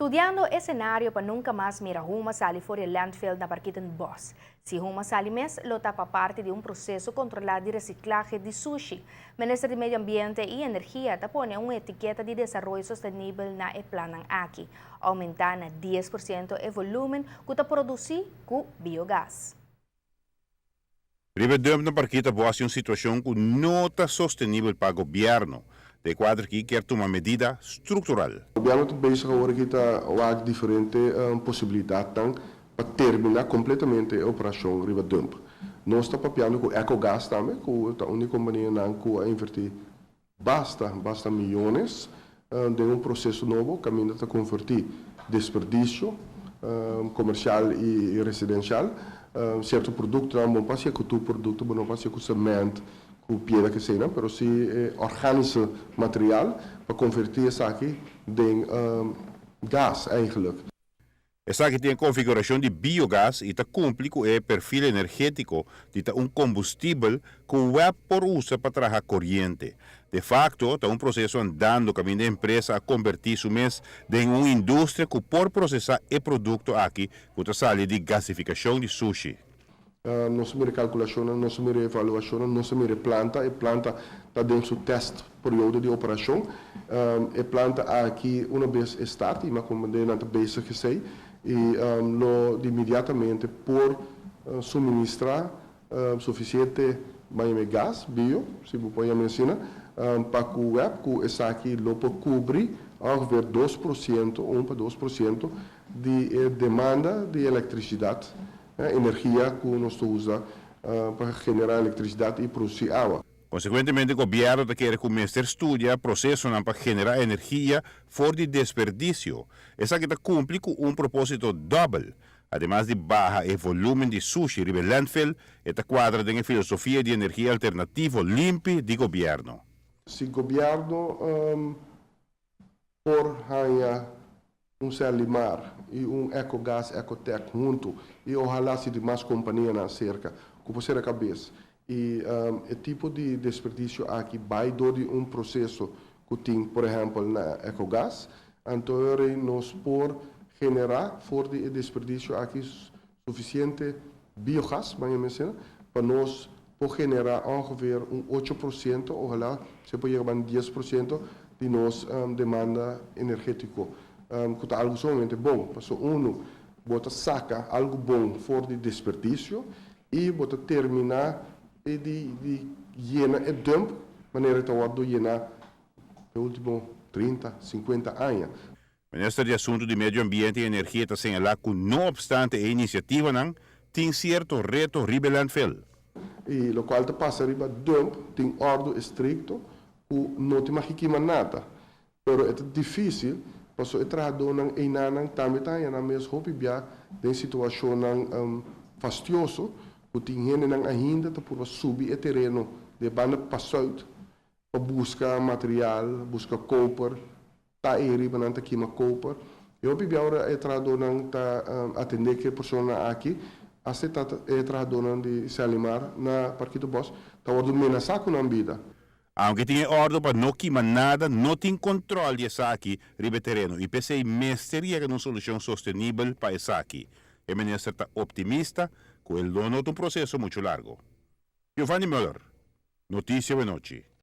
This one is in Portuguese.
Estudiando escenario para nunca más mira Huma Sali for el landfill na Barquitan Boss. Si Huma Sali mes lo tapa parte de un proceso controlado de reciclaje de sushi. Ministro de Medio Ambiente y Energía tapone una etiqueta de desarrollo sostenible na e planan aqui, aumentar na 10% el volumen que ta produzir com biogás. Ribedump na Barquita Boas uma situação que não está sustentável para o governo. De quadro aqui quer tomar medida estrutural. O governo está bezig agora que está diferentes possibilidades para terminar completamente a operação Ribedump. Nós estamos papiando com Ecogás também, que é a única companhia que a invertir basta milhões de processo novo, que ainda está convertir desperdício comercial e residencial. Certo produto não pode ser com o produto, não pode ser com cimento, com pedra que seja, mas sim orgânico material para convertir isso aqui em gás eigenlijk. Essa aqui tem a configuração de biogás e está cumpre com o perfil energético de combustível que o web por usa para trabalhar corrente. De facto, está um processo andando caminho da empresa a convertir su mês em uma indústria que por processar o produto aqui que sai de gasificação de sushi. Não se mira calculação, não se mira avaliação, não se mira planta. A planta está dentro do teste período de operação. A planta aqui, uma vez start, e uma comandante bezig gezegd, e imediatamente por suministrar suficiente gás, bio, se você pode mencionar, para que o web, que essa aqui, lopo cobrir ongeveer 2%, 1,2% de demanda de eletricidade. Energia que nós usamos para gerar eletricidade e produzir água. Consequentemente, o governo quer começar a estudar o processo para gerar energia fora de desperdício. Essa que cumpre com um propósito duplo. Además de baja o volume de sushi ribe landfill, esta quadra de filosofia de energia alternativa limpa do governo. Se o governo por Salimar e Ecogás, Ecotec junto, e ojalá se de mais companhia na cerca, que você a cabeça. E o tipo de desperdício aqui vai do de processo que tem, por exemplo, na Ecogás, então nós por generar fora de desperdício aqui suficiente biogás, para nós por generar ongeveer 8%, ojalá se pode chegar a 10% de nossa demanda energética. Que está algo somente bom, para bota saca algo bom fora de desperdício e bota terminar de llenar e dump, maneira que está llenar no último 30, 50 anos. O Ministro de Assuntos de Medio Ambiente e Energia está señalando que, não obstante a iniciativa, tem certo reto ribe landfill. E o qual passa riba dump, tem ordem estricto, que não tem mais que nada. Mas é difícil. Paso entrado ng inanang tamitan na mes hopi bia den situação fastioso o tinha nang ainda ta por subir o terreno de banda passado para buscar material, buscar copper, ta eri bananta kima copper. Eu hopi bia ora entrado nang ta atender que persona aqui aceta entrado nang de Salimar na Barquita Boas ta ordo menaçar na vida. Aunque tinha ordem para não queimar nada, não tem controle de essa aqui ribe terreno. E pensei mesteria que uma solução sustentável para essa aqui. O ministro está optimista que ele não é um processo muito largo. Giovanni Müller, Notícia da Noite.